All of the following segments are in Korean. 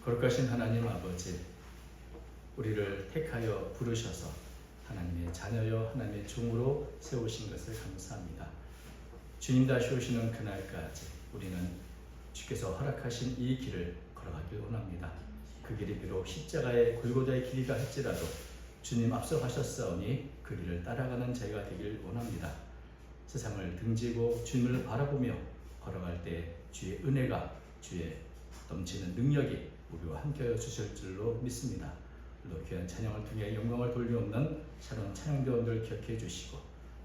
거룩하신 하나님 아버지, 우리를 택하여 부르셔서 하나님의 자녀여 하나님의 종으로 세우신 것을 감사합니다. 주님 다시 오시는 그날까지 우리는 주께서 허락하신 이 길을 걸어가길 원합니다. 그 길이 비록 십자가의 골고다의 길이라 할지라도 주님 앞서 가셨사오니 그 길을 따라가는 저희가 되길 원합니다. 세상을 등지고 주님을 바라보며 걸어갈 때 주의 은혜가, 주의 넘치는 능력이 우리와 함께하여 주실 줄로 믿습니다. 또 귀한 찬양을 통해 영광을 돌려옵는 새로운 찬양대원들 기억해 주시고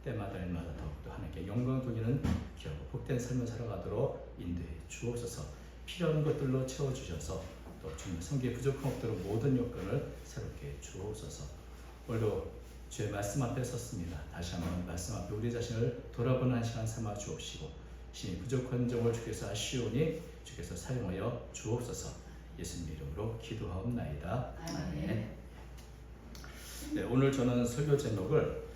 때마다 더욱더 하나님께 영광을 돌리는 귀하고 복된 삶을 살아가도록 인도해 주옵소서. 필요한 것들로 채워주셔서 또 주님의 성기에 부족함 없도록 모든 여건을 새롭게 주옵소서. 오늘도 주의 말씀 앞에 섰습니다. 다시 한번 말씀 앞에 우리 자신을 돌아보는 한 시간 삼아 주옵시고 신이 부족한 점을 주께서 아시오니 주께서 사용하여 주옵소서. 예수님 이름으로 기도하옵나이다. 아멘. 네, 오늘 저는 설교 제목을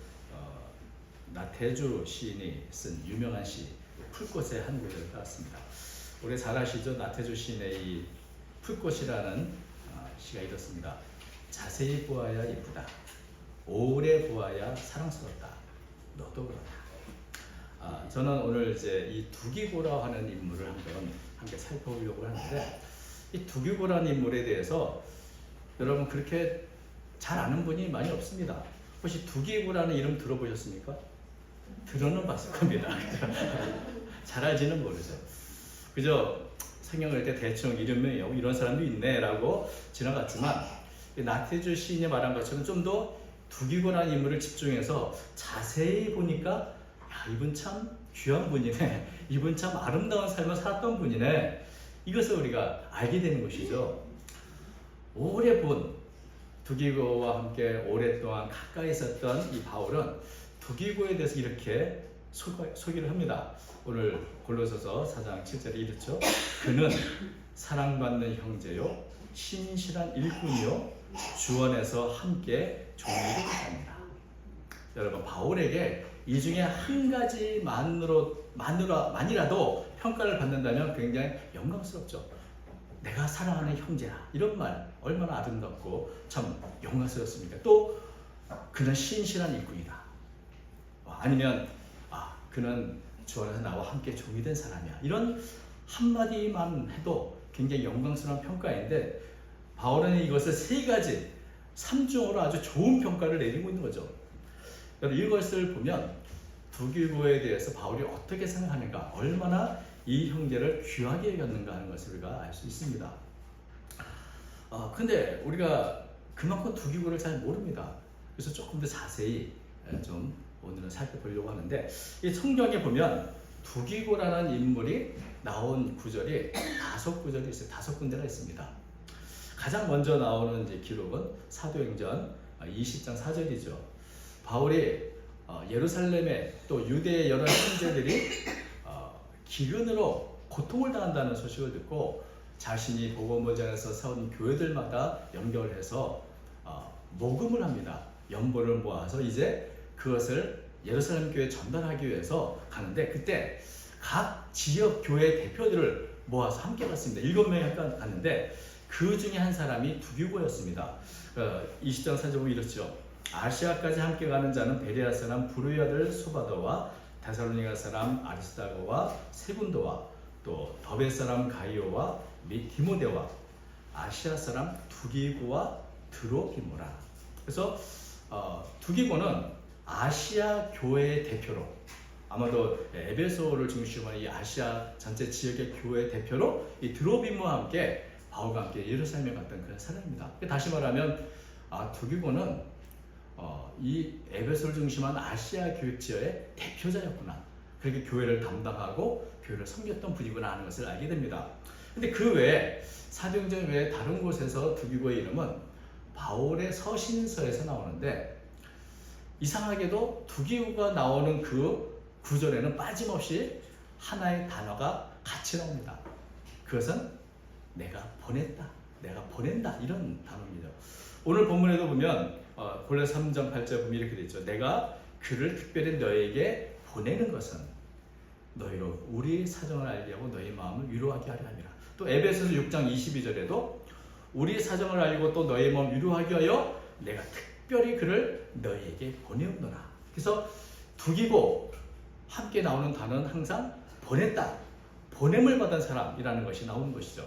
나태주 시인이 쓴 유명한 시 풀꽃의 한 구절을 따왔습니다. 우리 잘 아시죠? 나태주 시인의 이 풀꽃이라는 시가 이렇습니다. 자세히 보아야 예쁘다. 오래 보아야 사랑스럽다. 너도 그렇다. 저는 오늘 이제 이 두기고라 하는 인물을 함께 살펴보려고 하는데, 이 두기고라는 인물에 대해서 여러분 그렇게 잘 아는 분이 많이 없습니다. 혹시 두기고라는 이름 들어보셨습니까? 들어는 봤을 겁니다. 잘 알지는 모르죠. 그저 성경을 읽을 때 대충 이름이 이런 사람도 있네 라고 지나갔지만, 나태주 시인이 말한 것처럼 좀 더 두기고라는 인물을 집중해서 자세히 보니까 야, 이분 참 귀한 분이네, 이분 참 아름다운 삶을 살았던 분이네, 이것을 우리가 알게 되는 것이죠. 오래 본 두기고와 함께 오랫동안 가까이 있었던 이 바울은 두기고에 대해서 이렇게 소개를 합니다. 오늘 골로새서 4장 7절에 이렇죠. 그는 사랑받는 형제요 신실한 일꾼이요 주 안에서 함께 종이를 합니다. 여러분, 바울에게 이 중에 한 가지만이라도 평가를 받는다면 굉장히 영광스럽죠. 내가 사랑하는 형제라, 이런 말 얼마나 아름답고 참 영광스럽습니까? 또 그는 신실한 일꾼이다. 아니면 그는 주 안에서 나와 함께 종이 된 사람이야. 이런 한마디만 해도 굉장히 영광스러운 평가인데, 바울은 이것을 세 가지, 3중으로 아주 좋은 평가를 내리고 있는 거죠. 이것을 보면 두기고에 대해서 바울이 어떻게 생각하는가, 얼마나 이 형제를 귀하게 여겼는가 하는 것을 우리가 알 수 있습니다. 근데 우리가 그만큼 두기고를 잘 모릅니다. 그래서 조금 더 자세히 좀 오늘은 살펴보려고 하는데, 이 성경에 보면 두기고라는 인물이 나온 구절이 5구절이 있어요. 5군데가 있습니다. 가장 먼저 나오는 이제 기록은 사도행전 20장 4절이죠. 바울이 예루살렘에 또 유대의 여러 형제들이 기근으로 고통을 당한다는 소식을 듣고 자신이 복음을 전해서 세운 교회들마다 연결해서 모금을 합니다. 연보를 모아서 이제 그것을 예루살렘 교회에 전달하기 위해서 가는데, 그때 각 지역 교회 대표들을 모아서 함께 갔습니다. 7명이 갔는데 그 중에 한 사람이 두기고였습니다. 20장 4절 보면 이렇죠. 아시아까지 함께 가는 자는 베레아 사람 부르의 아들 소바더와 데살로니가 사람 아리스다고와 세군도와 또 더베 사람 가이오와 및 디모데와 아시아 사람 두기고와 드로피모라. 그래서 두기고는 아시아 교회의 대표로, 아마도 에베소를 중심으로 이 아시아 전체 지역의 교회 대표로 이 드로비모와 함께 바울과 함께 예루살렘에 갔던 그런 사람입니다. 다시 말하면 두기고는 이 에베소를 중심한 아시아 교회 지역의 대표자였구나, 그렇게 교회를 담당하고 교회를 섬겼던 분이구나 하는 것을 알게 됩니다. 근데 그 외에 사도행전 외에 다른 곳에서 두기고의 이름은 바울의 서신서에서 나오는데, 이상하게도 두기고가 나오는 그 구절에는 빠짐없이 하나의 단어가 같이 나옵니다. 그것은 내가 보냈다, 내가 보낸다, 이런 단어입니다. 오늘 본문에도 보면 골로새 3장 8절 보면 이렇게 되어 있죠. 내가 그를 특별히 너에게 보내는 것은 너희로 우리 사정을 알게 하고 너희 마음을 위로하게 하려 함이라. 또 에베소서 6장 22절에도 우리 사정을 알고 또 너의 몸 위로하기 위하여 내가 특별히 그를 너희에게 보내었노라. 그래서 두기고 함께 나오는 단어는 항상 보냈다, 보냄을 받은 사람이라는 것이 나오는 것이죠.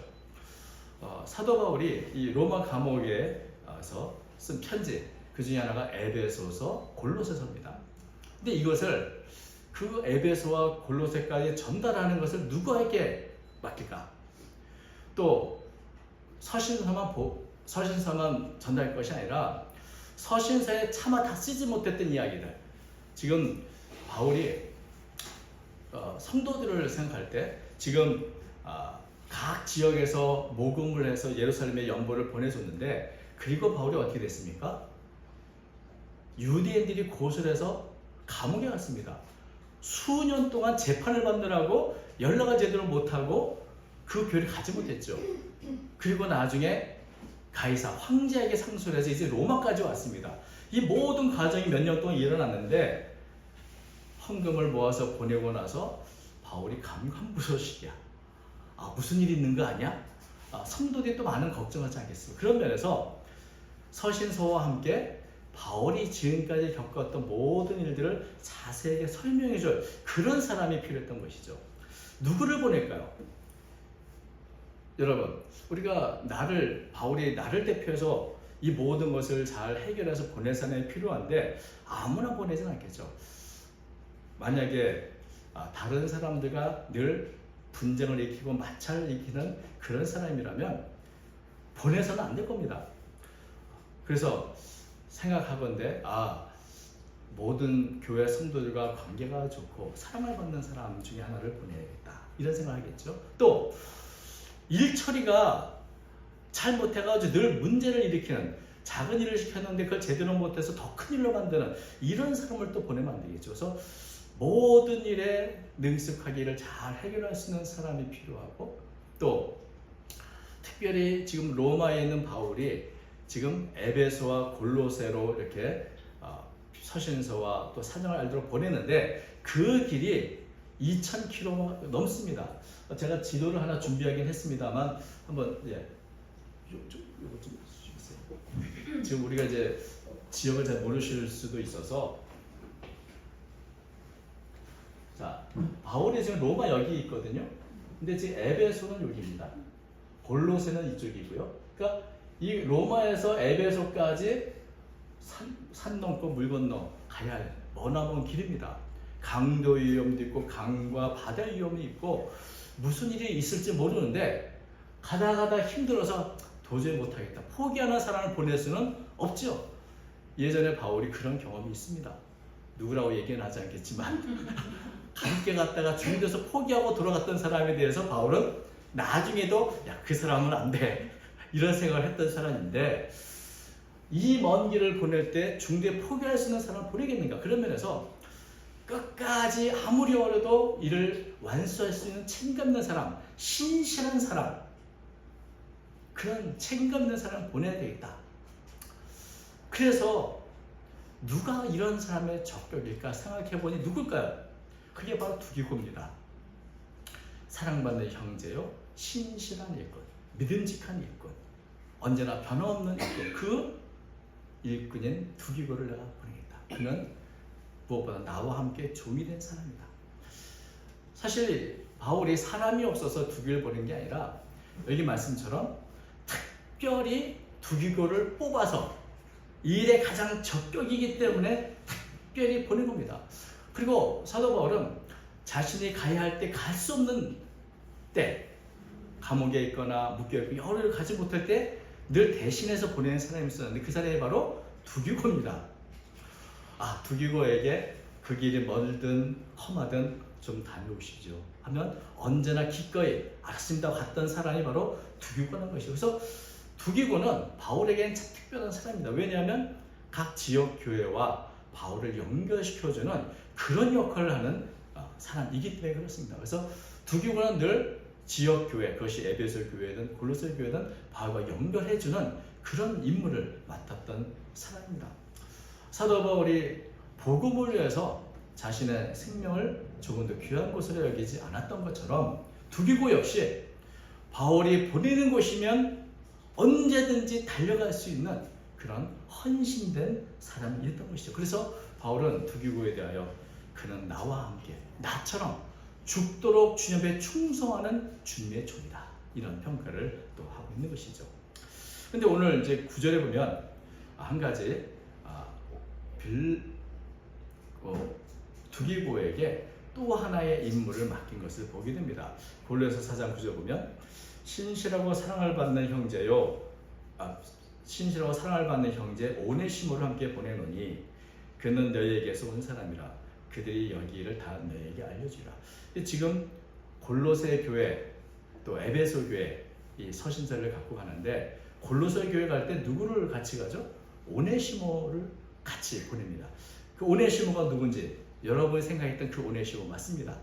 사도 바울이 이 로마 감옥에서 쓴 편지, 그 중에 하나가 에베소서, 골로새서입니다. 근데 이것을 그 에베소와 골로새까지 전달하는 것을 누구에게 맡길까? 또 서신서만 전달할 것이 아니라 서신서에 차마 다 쓰지 못했던 이야기들, 지금 바울이 성도들을 생각할 때 지금 각 지역에서 모금을 해서 예루살렘에 연보를 보내줬는데, 그리고 바울이 어떻게 됐습니까? 유대인들이 고소해서 감옥에 갔습니다. 수년 동안 재판을 받느라고 연락을 제대로 못하고 그 교회를 가지 못했죠. 그리고 나중에 가이사 황제에게 상소를 해서 이제 로마까지 왔습니다. 이 모든 과정이 몇 년 동안 일어났는데 헌금을 모아서 보내고 나서 바울이 감감무소식이야. 무슨 일이 있는 거 아니야? 성도들이 또 많은 걱정하지 않겠습니까? 그런 면에서 서신서와 함께 바울이 지금까지 겪었던 모든 일들을 자세하게 설명해줄 그런 사람이 필요했던 것이죠. 누구를 보낼까요? 여러분, 우리가 바울이 나를 대표해서 이 모든 것을 잘 해결해서 보낼 사람이 필요한데 아무나 보내진 않겠죠. 만약에 다른 사람들과 늘 분쟁을 일으키고 마찰을 일으키는 그런 사람이라면 보내서는 안 될 겁니다. 그래서 생각하건대 모든 교회 성도들과 관계가 좋고 사랑을 받는 사람 중에 하나를 보내야겠다, 이런 생각을 하겠죠. 또 일 처리가 잘못해가지고 늘 문제를 일으키는, 작은 일을 시켰는데 그걸 제대로 못해서 더 큰 일로 만드는 이런 사람을 또 보내면 안 되겠죠. 그래서 모든 일에 능숙하기를 잘 해결할 수 있는 사람이 필요하고, 또 특별히 지금 로마에 있는 바울이 지금 에베소와 골로새로 이렇게 서신서와 또 사정을 알도록 보내는데 그 길이 2000km 넘습니다. 제가 지도를 하나 준비하긴 했습니다만 한번 요거 좀 주세요. 지금 우리가 이제 지역을 잘 모르실 수도 있어서, 자, 바울이 지금 로마 여기 있거든요. 근데 지금 에베소는 여기입니다. 골로새는 이쪽이고요. 그러니까 이 로마에서 에베소까지 산 넘고 물 건너 가야 할 머나먼 길입니다. 강도 위험도 있고 강과 바다 위험이 있고 무슨 일이 있을지 모르는데 가다 힘들어서 도저히 못하겠다, 포기하는 사람을 보낼 수는 없죠. 예전에 바울이 그런 경험이 있습니다. 누구라고 얘기는 하지 않겠지만 함께 갔다가 중국에서 포기하고 돌아갔던 사람에 대해서 바울은 나중에도 그 사람은 안 돼, 이런 생각을 했던 사람인데, 이 먼 길을 보낼 때 중도에 포기할 수 있는 사람을 보내겠는가? 그런 면에서 끝까지 아무리 어려도 이를 완수할 수 있는 책임감 있는 사람, 신실한 사람, 그런 책임감 있는 사람을 보내야 되겠다. 그래서 누가 이런 사람의 적격일까 생각해보니 누굴까요? 그게 바로 두기고입니다. 사랑받는 형제요, 신실한 일꾼, 믿음직한 일꾼, 언제나 변함없는 일꾼, 그 일꾼인 두기고를 내가 보내겠다. 그는 무엇보다 나와 함께 종이 된 사람이다. 사실 바울이 사람이 없어서 두기를 보낸 게 아니라 여기 말씀처럼 특별히 두기고를 뽑아서 이 일에 가장 적격이기 때문에 특별히 보낸 겁니다. 그리고 사도 바울은 자신이 가야 할 때 갈 수 없는 때, 감옥에 있거나 묶여있고 여러를 가지 못할 때 늘 대신해서 보내는 사람이 있었는데 그 사람이 바로 두기고입니다. 두기고에게 그 길이 멀든 험하든 좀 다녀오시죠 하면 언제나 기꺼이 알았습니다 갔던 사람이 바로 두기고라는 것이죠. 그래서 두기고는 바울에게는 참 특별한 사람입니다. 왜냐하면 각 지역 교회와 바울을 연결시켜주는 그런 역할을 하는 사람이기 때문에 그렇습니다. 그래서 두기고는 늘 지역 교회, 그것이 에베소 교회든 골로새 교회든 바울과 연결해주는 그런 임무를 맡았던 사람입니다. 사도 바울이 복음을 위해서 자신의 생명을 조금 더 귀한 것으로 여기지 않았던 것처럼 두기고 역시 바울이 보내는 곳이면 언제든지 달려갈 수 있는 그런 헌신된 사람이었던 것이죠. 그래서 바울은 두기고에 대하여 그는 나와 함께 나처럼 죽도록 주님에 충성하는 주님의 종이다, 이런 평가를 또 하고 있는 것이죠. 근데 오늘 이제 9절에 보면 한 가지 두기고에게 또 하나의 임무를 맡긴 것을 보게 됩니다. 골로새서 4장 9절 보면 신실하고 사랑을 받는 형제요, 신실하고 사랑을 받는 형제 오네시모를 함께 보내노니 그는 너희에게서 온 사람이라. 그들이 여기를 다 너희에게 알려주라. 지금 골로새 교회 또 에베소 교회 이 서신서를 갖고 가는데, 골로새 교회 갈 때 누구를 같이 가죠? 오네시모를 같이 보냅니다. 그 오네시모가 누군지 여러분이 생각했던 그 오네시모 맞습니다.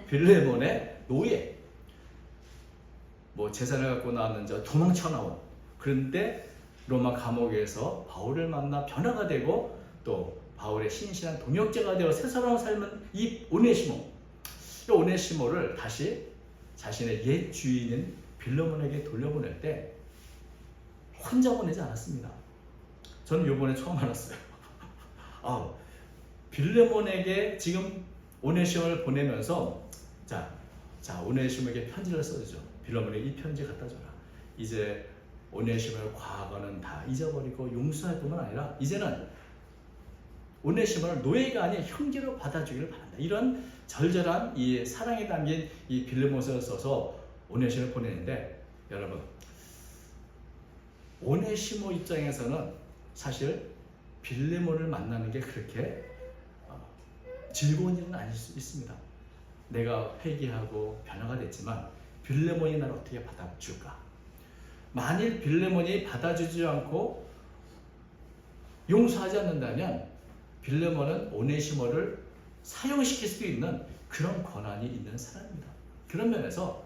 빌레몬의 노예, 뭐 재산을 갖고 나왔는 자, 도망쳐 나온, 그런데 로마 감옥에서 바울을 만나 변화가 되고 또 바울의 신실한 동역자가 되어 새 사람을 삶은 이 오네시모, 이 오네시모를 다시 자신의 옛 주인인 빌레몬에게 돌려보낼 때 혼자 보내지 않았습니다. 저는 이번에 처음 알았어요. 빌레몬에게 지금 오네시모를 보내면서 자 오네시모에게 편지를 써주죠. 빌레몬에게 이 편지 갖다 줘라. 이제 오네시모의 과거는 다 잊어버리고 용서할 뿐만 아니라 이제는 오네시모를 노예가 아닌 형제로 받아주기를 바란다. 이런 절절한 이 사랑이 담긴 이 빌레몬서를 써서 오네시모를 보내는데, 여러분 오네시모 입장에서는 사실 빌레몬을 만나는 게 그렇게 즐거운 일은 아닐 수 있습니다. 내가 회개하고 변화가 됐지만 빌레몬이 나를 어떻게 받아줄까? 만일 빌레몬이 받아주지 않고 용서하지 않는다면 빌레몬은 오네시모를 사용시킬 수 있는 그런 권한이 있는 사람입니다. 그런 면에서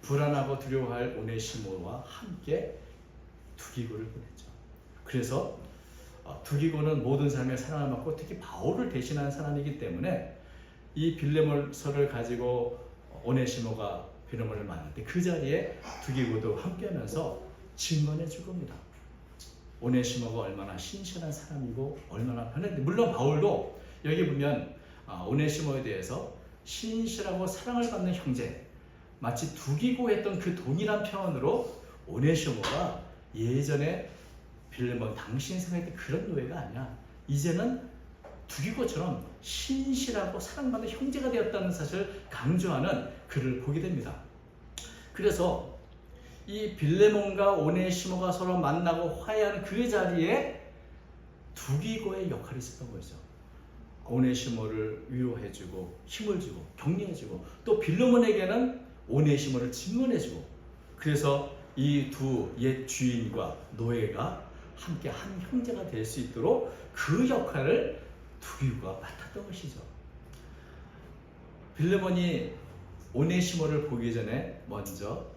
불안하고 두려워할 오네시모와 함께 두기고를 보냈죠. 그래서 두기고는 모든 사람의 사랑을 받고 특히 바울을 대신하는 사람이기 때문에 이 빌레몬서를 가지고 오네시모가 빌레몬을 만날 때 그 자리에 두기고도 함께하면서 증언해 줄 겁니다. 오네시모가 얼마나 신실한 사람이고 얼마나 변했는데, 물론 바울도 여기 보면 오네시모에 대해서 신실하고 사랑을 받는 형제, 마치 두기고 했던 그 동일한 표현으로 오네시모가 예전에 빌레몬 당신이 생각했던 그런 노예가 아니야. 이제는 두기고처럼 신실하고 사랑받는 형제가 되었다는 사실을 강조하는 글을 보게 됩니다. 그래서 이 빌레몬과 오네시모가 서로 만나고 화해하는 그 자리에 두기고의 역할이 있었던 거죠. 오네시모를 위로해주고 힘을 주고 격려해주고 또 빌레몬에게는 오네시모를 증언해주고, 그래서 이 두 옛 주인과 노예가 함께 한 형제가 될 수 있도록 그 역할을 두기고가 맡았던 것이죠. 빌레몬이 오네시모를 보기 전에 먼저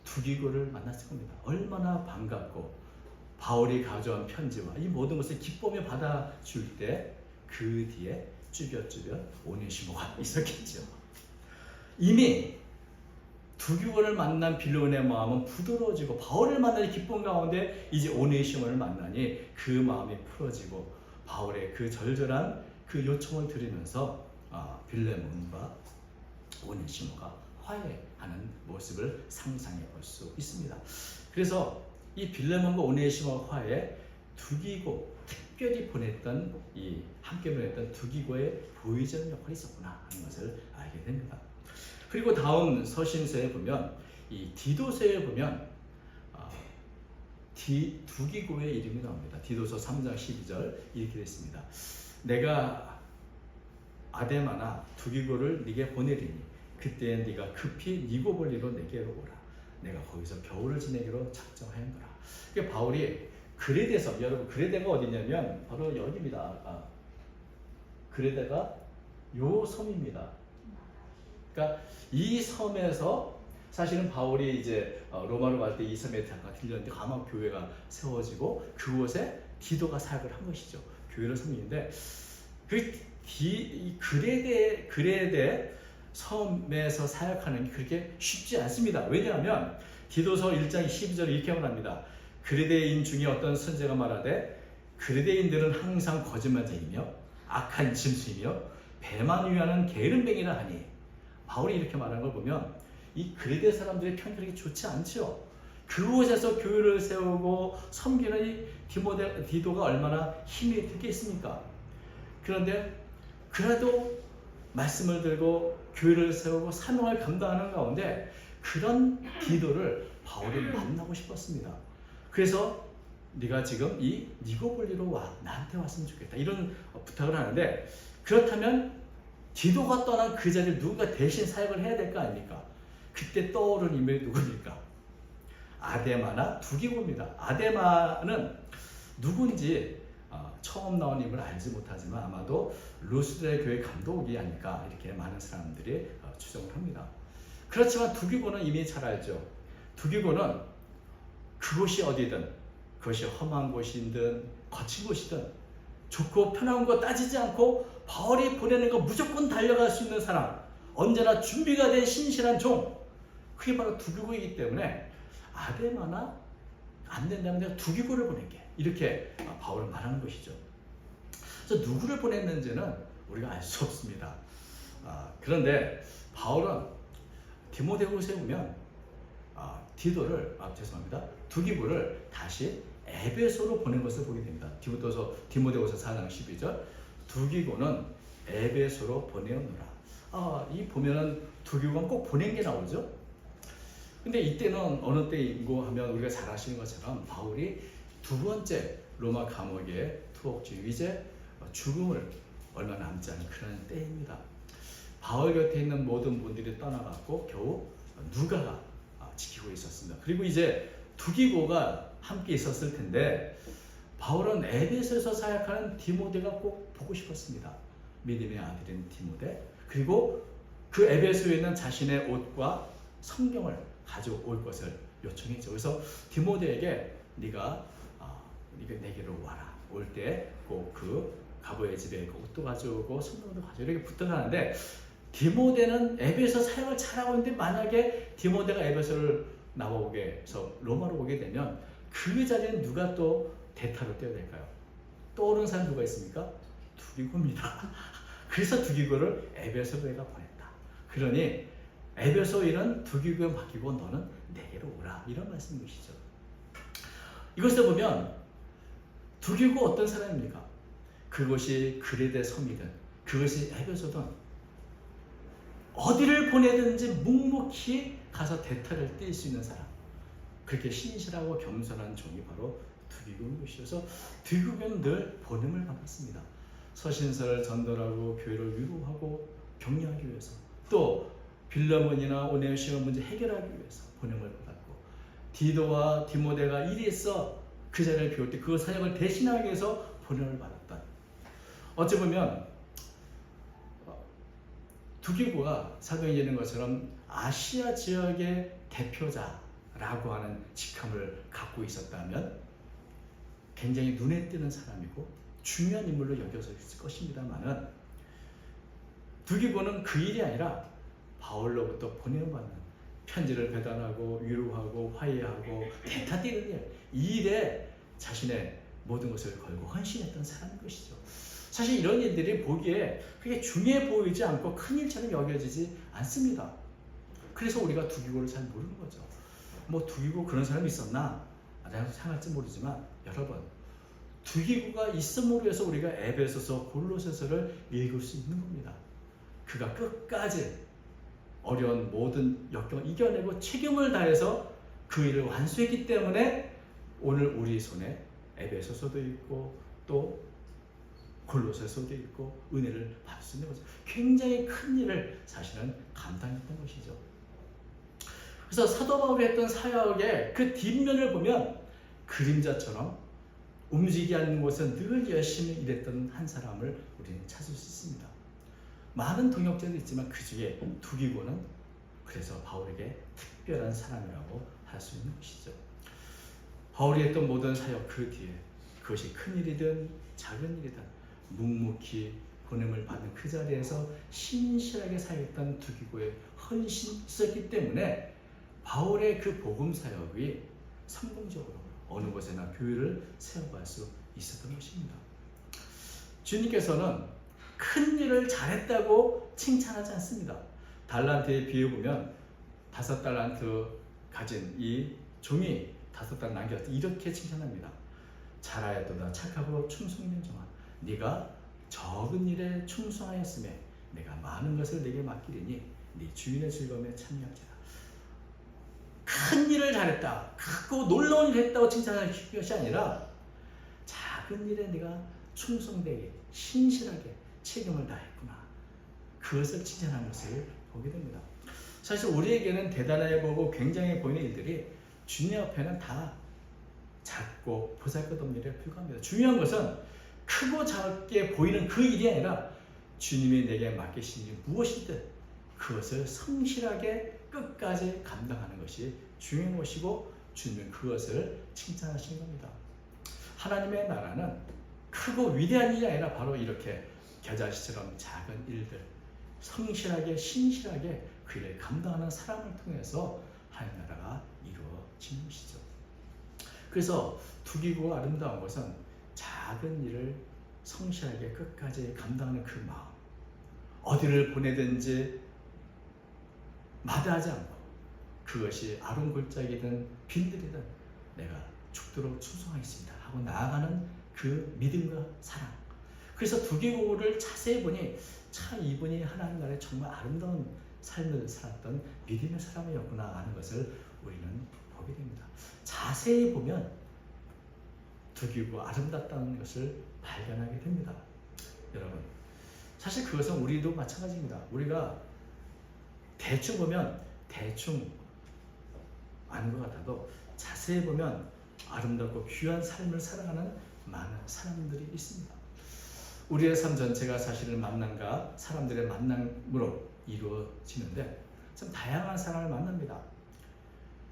두기고를 만났을 겁니다. 얼마나 반갑고 바울이 가져온 편지와 이 모든 것을 기쁨에 받아줄 때 그 뒤에 쭈뼛쭈뼛 오네시모가 있었겠죠. 이미 두기고를 만난 빌레몬의 마음은 부드러워지고 바울을 만나는 기쁨 가운데 이제 오네시모를 만나니 그 마음이 풀어지고 바울의 그 절절한 그 요청을 드리면서 빌레몬과 오네시모가 화해하는 모습을 상상해 볼 수 있습니다. 그래서 이 빌레몬과 오네시모 화해에 두기고 특별히 보냈던 이 함께 보냈던 두기고의 보혜자는 역할이 있었구나 하는 것을 알게 됩니다. 그리고 다음 서신서에 보면 이 디도서에 보면 두기고의 이름이 나옵니다. 디도서 3장 12절 이렇게 되어 있습니다. 내가 아데마나 두기고를 네게 보내리니 그때에 네가 급히 니고볼리로 내게로 오라. 내가 거기서 겨울을 지내기로 작정하였노라. 그러니까 바울이 그레데서, 여러분 그레데가 어디냐면 바로 여기입니다. 그레데가 요 섬입니다. 그러니까 이 섬에서 사실은 바울이 이제 로마로 갈 때 이 섬에 잠깐 들렸는데 아마 교회가 세워지고 그곳에 디도가 사역을 한 것이죠. 교회를 섬기는데 그레데 섬에서 사역하는 게 그렇게 쉽지 않습니다. 왜냐하면 디도서 1장 12절에 이렇게 말합니다. 그리대인 중에 어떤 선지자가 말하되 그리대인들은 항상 거짓말쟁이며 악한 짐승이며 배만 위하는 게으름뱅이라 하니. 바울이 이렇게 말하는 걸 보면 이 그리대 사람들의 편견이 좋지 않죠. 그곳에서 교회를 세우고 섬기는 이 디도가 얼마나 힘이 되겠습니까? 그런데 그래도 말씀을 들고 교회를 세우고 사명을 감당하는 가운데 그런 디도를 바울이 만나고 싶었습니다. 그래서 네가 지금 이 니고볼리로 와, 나한테 왔으면 좋겠다, 이런 부탁을 하는데, 그렇다면 디도가 떠난 그 자리에 누군가 대신 사역을 해야 될 거 아닙니까? 그때 떠오른 인물이 누굽니까? 아데마나 두기고입니다. 아데마는 누군지 처음 나온 인물을 알지 못하지만 아마도 루스드의 교회 감독이 아닐까, 이렇게 많은 사람들이 추정을 합니다. 그렇지만 두기고는 이미 잘 알죠. 두기고는 그곳이 어디든, 그것이 험한 곳이든 거친 곳이든 좋고 편한 거 따지지 않고 바울이 보내는 거 무조건 달려갈 수 있는 사람, 언제나 준비가 된 신실한 종, 그게 바로 두기고이기 때문에 아데마나 안 된다면 내가 두기고를 보낼게, 이렇게 바울은 말하는 것이죠. 그래서 누구를 보냈는지는 우리가 알 수 없습니다. 그런데 바울은 디모데후서에 보면 두기고를 다시 에베소로 보낸 것을 보게 됩니다. 디모데후서 4장 12절, 두기고는 에베소로 보내었노라. 이 보면은 두기고는 꼭 보낸 게 나오죠. 근데 이때는 어느 때인고 하면 우리가 잘 아시는 것처럼 바울이 두 번째 로마 감옥에 투옥중, 이제 죽음을 얼마 남지 않은 그런 때입니다. 바울 곁에 있는 모든 분들이 떠나갔고 겨우 누가가 지키고 있었습니다. 그리고 이제 두기고가 함께 있었을 텐데 바울은 에베소에서 사역하는 디모데가 꼭 보고 싶었습니다. 믿음의 아들인 디모데, 그리고 그 에베소에 있는 자신의 옷과 성경을 가져올 것을 요청했죠. 그래서 디모데에게 네가 내게로 와라, 올 때 꼭 그 가보의 집에 그 옷도 가져오고 성경도 가져오고, 이렇게 부탁하는데 디모데는 에베소 사역을 잘하고 있는데 만약에 디모데가 에베소를 나오게 해서 로마로 오게 되면 그 자리에는 누가 또 대타로 떼어야 될까요? 떠오르는 사람 누가 있습니까? 두기고입니다. 그래서 두기고를 에베소로 내가 보냈다. 그러니 에베소 일은 두기고에 맡기고 너는 내게로 오라, 이런 말씀인 것이죠. 이것을 보면 두기고 어떤 사람입니까? 그것이 그리데 섬이든 그것이 에베소든 어디를 보내든지 묵묵히 가서 대타를 뗄 수 있는 사람, 그렇게 신실하고 겸손한 종이 바로 두기고인 것이어서 두기고는 늘 보냄을 받았습니다. 서신서를 전달하고 교회를 위로하고 격려하기 위해서, 또 빌레몬이나 오네시모 문제 해결하기 위해서 보냄을 받았고, 디도와 디모데가 일이 있어 그 자리를 비울 때 그 사역을 대신하기 위해서 보냄을 받았던, 어찌 보면 두기고가 사도행전에 있는 것처럼 아시아 지역의 대표자라고 하는 직함을 갖고 있었다면 굉장히 눈에 띄는 사람이고 중요한 인물로 여겨져 있을 것입니다만은, 두기고는 그 일이 아니라 바울로부터 보내받는 편지를 배달하고 위로하고 화해하고 대타 띄는 일, 이 일에 자신의 모든 것을 걸고 헌신했던 사람인 것이죠. 사실 이런 일들이 보기에 그렇게 중요해 보이지 않고 큰 일처럼 여겨지지 않습니다. 그래서 우리가 두기고를 잘 모르는 거죠. 뭐 두기고 그런 사람이 있었나? 라고 생각할지 모르지만 여러분, 두기고가 있음으로 해서 우리가 에베소서 골로새서를 읽을 수 있는 겁니다. 그가 끝까지 어려운 모든 역경을 이겨내고 책임을 다해서 그 일을 완수했기 때문에 오늘 우리 손에 에베소서도 있고 또 골로새서도 있고 은혜를 받을 수 있는 거죠. 굉장히 큰 일을 사실은 감당했던 것이죠. 그래서 사도 바울이 했던 사역의 그 뒷면을 보면 그림자처럼 움직이지 않는 곳에서 늘 열심히 일했던 한 사람을 우리는 찾을 수 있습니다. 많은 동역자도 있지만 그 중에 두기고는 그래서 바울에게 특별한 사람이라고 할 수 있는 것이죠. 바울이 했던 모든 사역 그 뒤에 그것이 큰 일이든 작은 일이든 묵묵히 보냄을 받는 그 자리에서 신실하게 사역했던 두기고의 헌신이 있었기 때문에 바울의 그 복음 사역이 성공적으로 어느 곳에나 교회를 세워갈 수 있었던 것입니다. 주님께서는 큰 일을 잘했다고 칭찬하지 않습니다. 달란트에 비유 보면 5달란트 가진 이 종이 5달 남겼다 이렇게 칭찬합니다. 잘하였도다 착하고 충성된 종아, 네가 적은 일에 충성하였음에 내가 많은 것을 네게 맡기리니 네 주인의 즐거움에 참여하리라. 큰 일을 잘했다, 크고 놀라운 일을 했다고 칭찬하는 것이 아니라 작은 일에 네가 충성되게 신실하게 책임을 다했구나, 그것을 칭찬하는 것을 보게 됩니다. 사실 우리에게는 대단해 보고 굉장해 보이는 일들이 주님 앞에는 다 작고 보잘것없는 일에 불과합니다. 중요한 것은 크고 작게 보이는 그 일이 아니라 주님이 내게 맡기신 일이 무엇이든 그것을 성실하게 끝까지 감당하는 것이 중요한 것이고, 주님은 그것을 칭찬하신 겁니다. 하나님의 나라는 크고 위대한 일이 아니라 바로 이렇게 겨자씨처럼 작은 일들, 성실하게 신실하게 그 일을 감당하는 사람을 통해서 하나님 나라가 이루어지는 것이죠. 그래서 두기고 아름다운 것은 작은 일을 성실하게 끝까지 감당하는 그 마음, 어디를 보내든지 마다하지 않고 그것이 아론골짜기든 빈들이든 내가 죽도록 충성하겠습니다 하고 나아가는 그 믿음과 사랑. 그래서 두기고를 자세히 보니 참 이분이 하나님 나라에 정말 아름다운 삶을 살았던 믿음의 사람이었구나 하는 것을 우리는 보게 됩니다. 자세히 보면 두기고 아름답다는 것을 발견하게 됩니다. 여러분, 사실 그것은 우리도 마찬가지입니다. 우리가 대충 보면 대충 아는 것 같아도 자세히 보면 아름답고 귀한 삶을 살아가는 많은 사람들이 있습니다. 우리의 삶 전체가 사실은 만남과 사람들의 만남으로 이루어지는데 참 다양한 사람을 만납니다.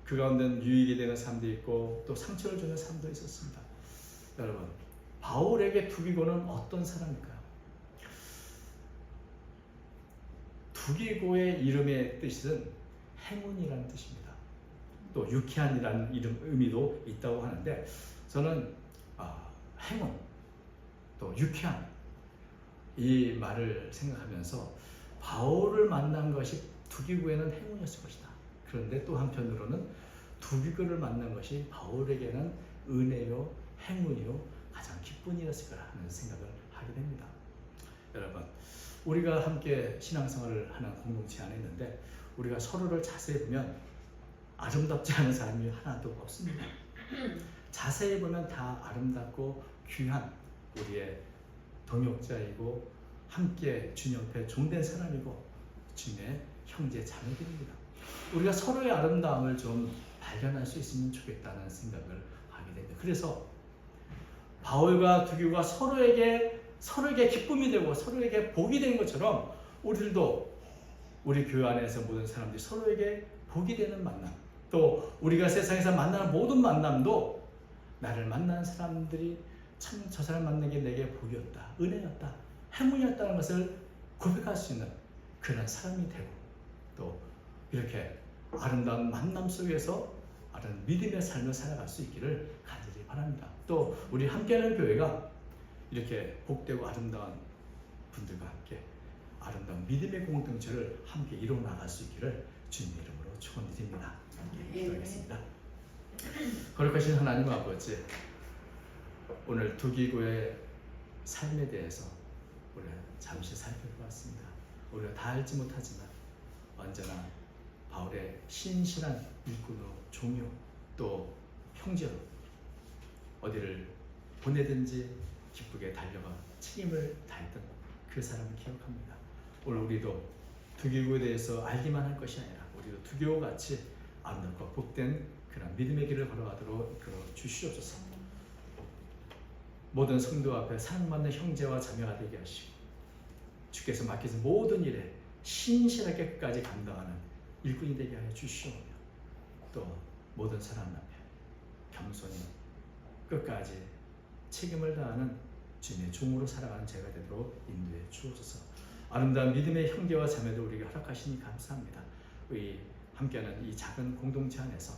그 가운데는 유익이 되는 사람도 있고 또 상처를 주는 사람도 있었습니다. 여러분, 바울에게 두기고는 어떤 사람일까요? 두기고의 이름의 뜻은 행운이라는 뜻입니다. 또 유쾌한이라는 의미도 있다고 하는데, 저는 행운, 또 유쾌한 이 말을 생각하면서 바울을 만난 것이 두기고에는 행운이었을 것이다. 그런데 또 한편으로는 두기고를 만난 것이 바울에게는 은혜요, 행운이요, 가장 기쁜 일이었을 거라 하는 생각을 하게 됩니다. 여러분, 우리가 함께 신앙생활을 하는 공동체 안에 있는데 우리가 서로를 자세히 보면 아름답지 않은 사람이 하나도 없습니다. 자세히 보면 다 아름답고 귀한 우리의 동역자이고 함께 주님 옆에 종된 사람이고 주님의 형제 자매들입니다. 우리가 서로의 아름다움을 좀 발견할 수 있으면 좋겠다는 생각을 하게 됩니다. 그래서 바울과 두기고가 서로에게 기쁨이 되고 서로에게 복이 된 것처럼 우리들도 우리 교회 안에서 모든 사람들이 서로에게 복이 되는 만남, 또 우리가 세상에서 만나는 모든 만남도 나를 만나는 사람들이 참 저 사람 만난 게 내게 복이었다, 은혜였다, 행운이었다는 것을 고백할 수 있는 그런 사람이 되고, 또 이렇게 아름다운 만남 속에서 아름다운 믿음의 삶을 살아갈 수 있기를 간절히 바랍니다. 또 우리 함께하는 교회가 이렇게 복되고 아름다운 분들과 함께 아름다운 믿음의 공동체를 함께 이루어 나갈 수 있기를 주님의 이름으로 축원드립니다. 기도하겠습니다. 거룩하신 하나님 아버지, 오늘 두기고의 삶에 대해서 우리가 잠시 살펴보았습니다. 우리가 다 알지 못하지만 언제나 바울의 신실한 일꾼으로, 종료, 또 형제로 어디를 보내든지 기쁘게 달려가 책임을 다했던 그 사람을 기억합니다. 오늘 우리도 두기고에 대해서 알기만 할 것이 아니라 우리도 두기고같이 아름답고 복된 그런 믿음의 길을 걸어가도록 이끌어 주시옵소서. 모든 성도 앞에 사랑받는 형제와 자매가 되게 하시고 주께서 맡기신 모든 일에 신실하게 끝까지 감당하는 일꾼이 되게 하여 주시오며, 또 모든 사람 앞에 겸손히 끝까지 책임을 다하는 주님의 종으로 살아가는 제가 되도록 인도해 주옵소서. 아름다운 믿음의 형제와 자매들 우리에게 허락하시니 감사합니다. 우리 함께하는 이 작은 공동체 안에서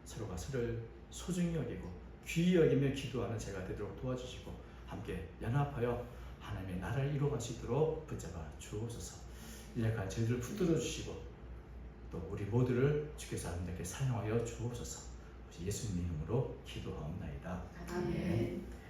서로가 서로를 소중히 여기고 귀히 여기며 기도하는 제가 되도록 도와주시고 함께 연합하여 하나님의 나라를 이루어갈 수 있도록 붙잡아 주옵소서. 연약한 저희들을 붙들어 주시고 또 우리 모두를 주께서 아름답게 사용하여 주옵소서. 예수님 이름으로 기도하옵나이다. 아멘.